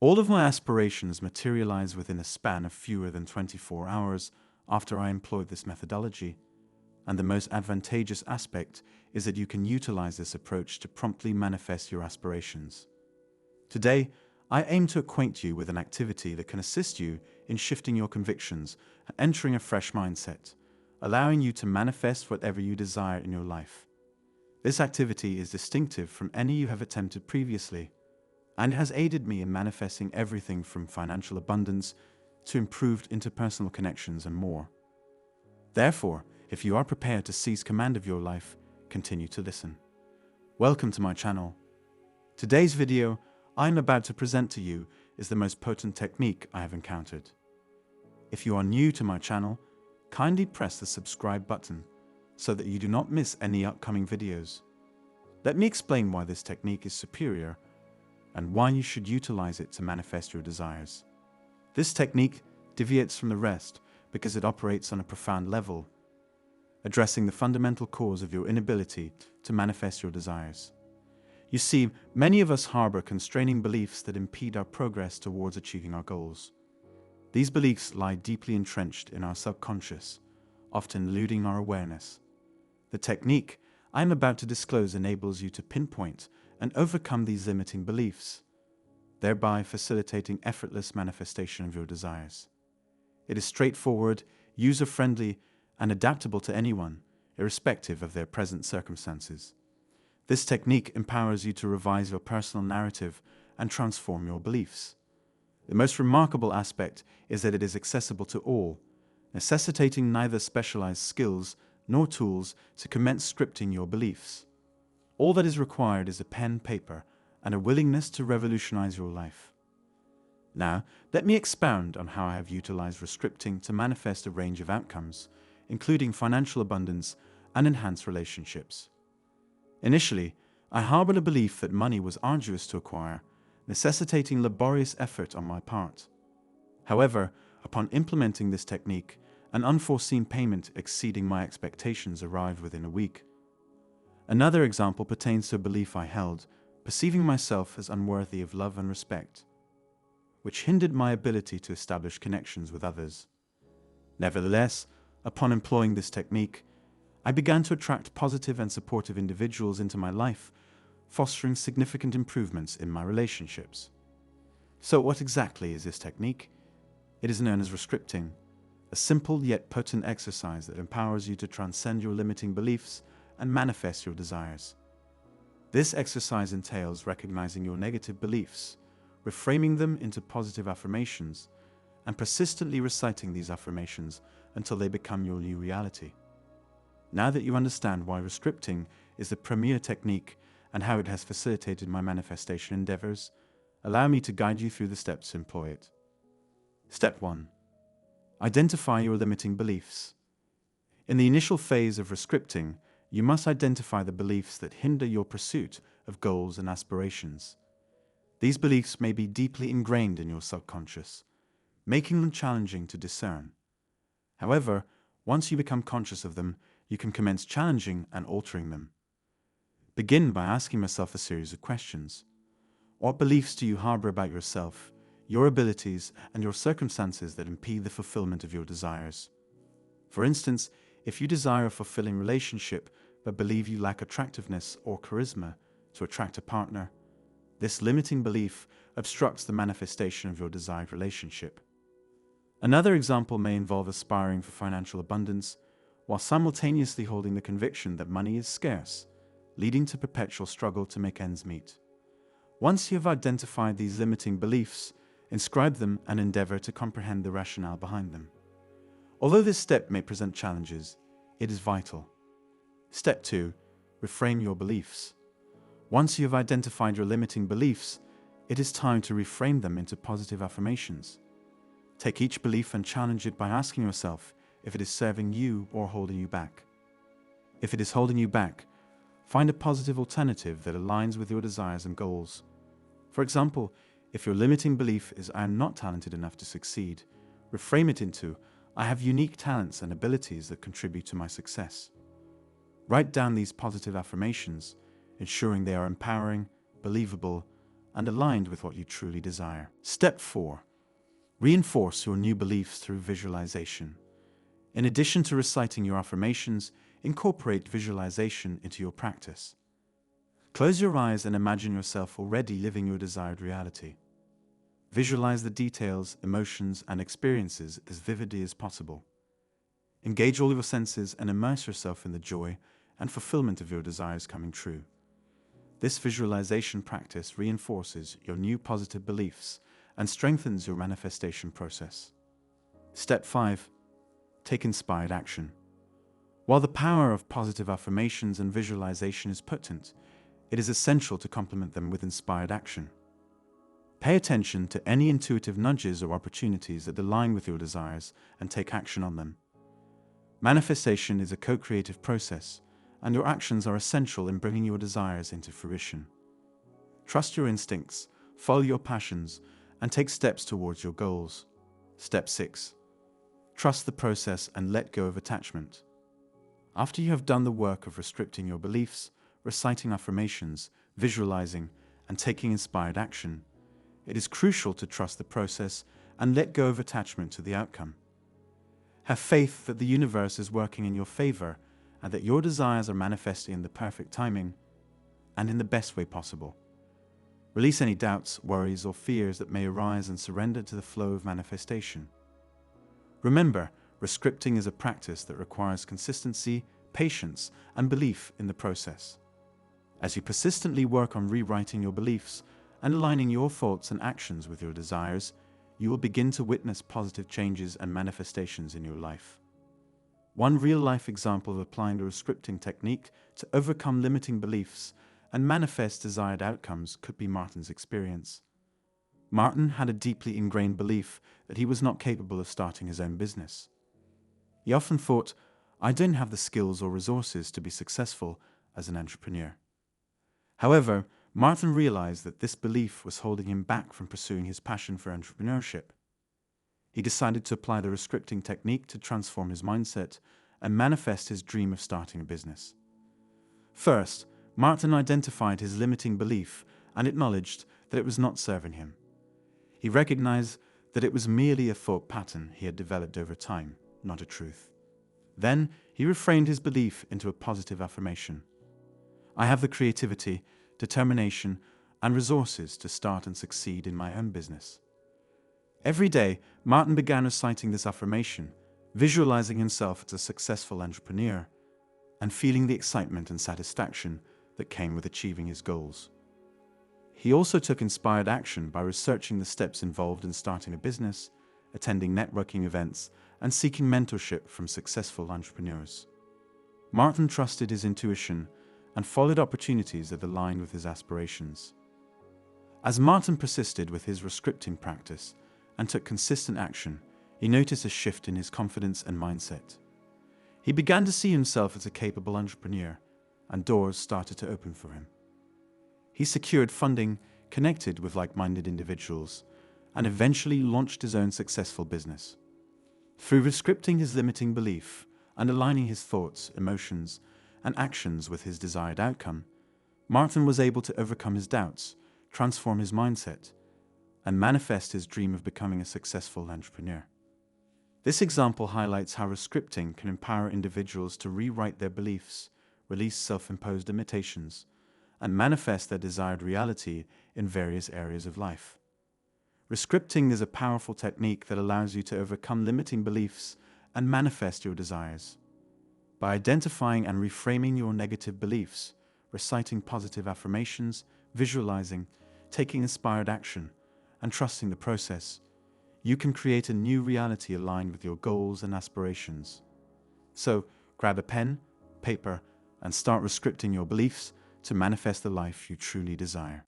All of my aspirations materialize within a span of fewer than 24 hours after I employed this methodology, and the most advantageous aspect is that you can utilize this approach to promptly manifest your aspirations. Today, I aim to acquaint you with an activity that can assist you in shifting your convictions and entering a fresh mindset, allowing you to manifest whatever you desire in your life. This activity is distinctive from any you have attempted previously, and has aided me in manifesting everything from financial abundance to improved interpersonal connections and more. Therefore, if you are prepared to seize command of your life, continue to listen. Welcome to my channel. Today's video I'm about to present to you is the most potent technique I have encountered. If you are new to my channel, kindly press the subscribe button so that you do not miss any upcoming videos. Let me explain why this technique is superior and why you should utilize it to manifest your desires. This technique deviates from the rest because it operates on a profound level, addressing the fundamental cause of your inability to manifest your desires. You see, many of us harbor constraining beliefs that impede our progress towards achieving our goals. These beliefs lie deeply entrenched in our subconscious, often eluding our awareness. The technique I am about to disclose enables you to pinpoint and overcome these limiting beliefs, thereby facilitating effortless manifestation of your desires. It is straightforward, user-friendly, and adaptable to anyone, irrespective of their present circumstances. This technique empowers you to revise your personal narrative and transform your beliefs. The most remarkable aspect is that it is accessible to all, necessitating neither specialized skills nor tools to commence scripting your beliefs. All that is required is a pen, paper, and a willingness to revolutionize your life. Now, let me expound on how I have utilized rescripting to manifest a range of outcomes, including financial abundance and enhanced relationships. Initially, I harbored a belief that money was arduous to acquire, necessitating laborious effort on my part. However, upon implementing this technique, an unforeseen payment exceeding my expectations arrived within a week. Another example pertains to a belief I held, perceiving myself as unworthy of love and respect, which hindered my ability to establish connections with others. Nevertheless, upon employing this technique, I began to attract positive and supportive individuals into my life, fostering significant improvements in my relationships. So what exactly is this technique? It is known as rescripting, a simple yet potent exercise that empowers you to transcend your limiting beliefs and manifest your desires. This exercise entails recognizing your negative beliefs, reframing them into positive affirmations, and persistently reciting these affirmations until they become your new reality. Now that you understand why rescripting is the premier technique and how it has facilitated my manifestation endeavors, allow me to guide you through the steps to employ it. Step 1. Identify your limiting beliefs. In the initial phase of rescripting, you must identify the beliefs that hinder your pursuit of goals and aspirations. These beliefs may be deeply ingrained in your subconscious, making them challenging to discern. However, once you become conscious of them, you can commence challenging and altering them. Begin by asking yourself a series of questions. What beliefs do you harbor about yourself, your abilities, and your circumstances that impede the fulfillment of your desires? For instance, if you desire a fulfilling relationship but believe you lack attractiveness or charisma to attract a partner, this limiting belief obstructs the manifestation of your desired relationship. Another example may involve aspiring for financial abundance while simultaneously holding the conviction that money is scarce, leading to perpetual struggle to make ends meet. Once you have identified these limiting beliefs, inscribe them and endeavor to comprehend the rationale behind them. Although this step may present challenges, it is vital. Step 2. Reframe your beliefs. Once you have identified your limiting beliefs, it is time to reframe them into positive affirmations. Take each belief and challenge it by asking yourself if it is serving you or holding you back. If it is holding you back, find a positive alternative that aligns with your desires and goals. For example, if your limiting belief is "I am not talented enough to succeed," reframe it into "I have unique talents and abilities that contribute to my success." Write down these positive affirmations, ensuring they are empowering, believable, and aligned with what you truly desire. Step 4. Reinforce your new beliefs through visualization. In addition to reciting your affirmations, incorporate visualization into your practice. Close your eyes and imagine yourself already living your desired reality. Visualize the details, emotions, and experiences as vividly as possible. Engage all your senses and immerse yourself in the joy and fulfillment of your desires coming true. This visualization practice reinforces your new positive beliefs and strengthens your manifestation process. Step 5. Take inspired action. While the power of positive affirmations and visualization is potent, it is essential to complement them with inspired action. Pay attention to any intuitive nudges or opportunities that align with your desires and take action on them. Manifestation is a co-creative process, and your actions are essential in bringing your desires into fruition. Trust your instincts, follow your passions, and take steps towards your goals. Step 6. Trust the process and let go of attachment. After you have done the work of restricting your beliefs, reciting affirmations, visualizing, and taking inspired action, it is crucial to trust the process and let go of attachment to the outcome. Have faith that the universe is working in your favor and that your desires are manifesting in the perfect timing and in the best way possible. Release any doubts, worries, or fears that may arise and surrender to the flow of manifestation. Remember, rescripting is a practice that requires consistency, patience, and belief in the process. As you persistently work on rewriting your beliefs and aligning your thoughts and actions with your desires, you will begin to witness positive changes and manifestations in your life. One real-life example of applying the rescripting technique to overcome limiting beliefs and manifest desired outcomes could be Martin's experience. Martin had a deeply ingrained belief that he was not capable of starting his own business. He often thought, "I don't have the skills or resources to be successful as an entrepreneur." However, Martin realized that this belief was holding him back from pursuing his passion for entrepreneurship. He decided to apply the rescripting technique to transform his mindset and manifest his dream of starting a business. First, Martin identified his limiting belief and acknowledged that it was not serving him. He recognized that it was merely a thought pattern he had developed over time, not a truth. Then, he reframed his belief into a positive affirmation. "I have the creativity, determination, and resources to start and succeed in my own business." Every day, Martin began reciting this affirmation, visualizing himself as a successful entrepreneur, and feeling the excitement and satisfaction that came with achieving his goals. He also took inspired action by researching the steps involved in starting a business, attending networking events, and seeking mentorship from successful entrepreneurs. Martin trusted his intuition and followed opportunities that aligned with his aspirations. As Martin persisted with his rescripting practice and took consistent action, he noticed a shift in his confidence and mindset. He began to see himself as a capable entrepreneur, and doors started to open for him. He secured funding, connected with like-minded individuals, and eventually launched his own successful business. Through rescripting his limiting belief and aligning his thoughts, emotions, and actions with his desired outcome, Martin was able to overcome his doubts, transform his mindset, and manifest his dream of becoming a successful entrepreneur. This example highlights how rescripting can empower individuals to rewrite their beliefs, release self-imposed limitations, and manifest their desired reality in various areas of life. Rescripting is a powerful technique that allows you to overcome limiting beliefs and manifest your desires. By identifying and reframing your negative beliefs, reciting positive affirmations, visualizing, taking inspired action, and trusting the process, you can create a new reality aligned with your goals and aspirations. So, grab a pen, paper, and start rescripting your beliefs to manifest the life you truly desire.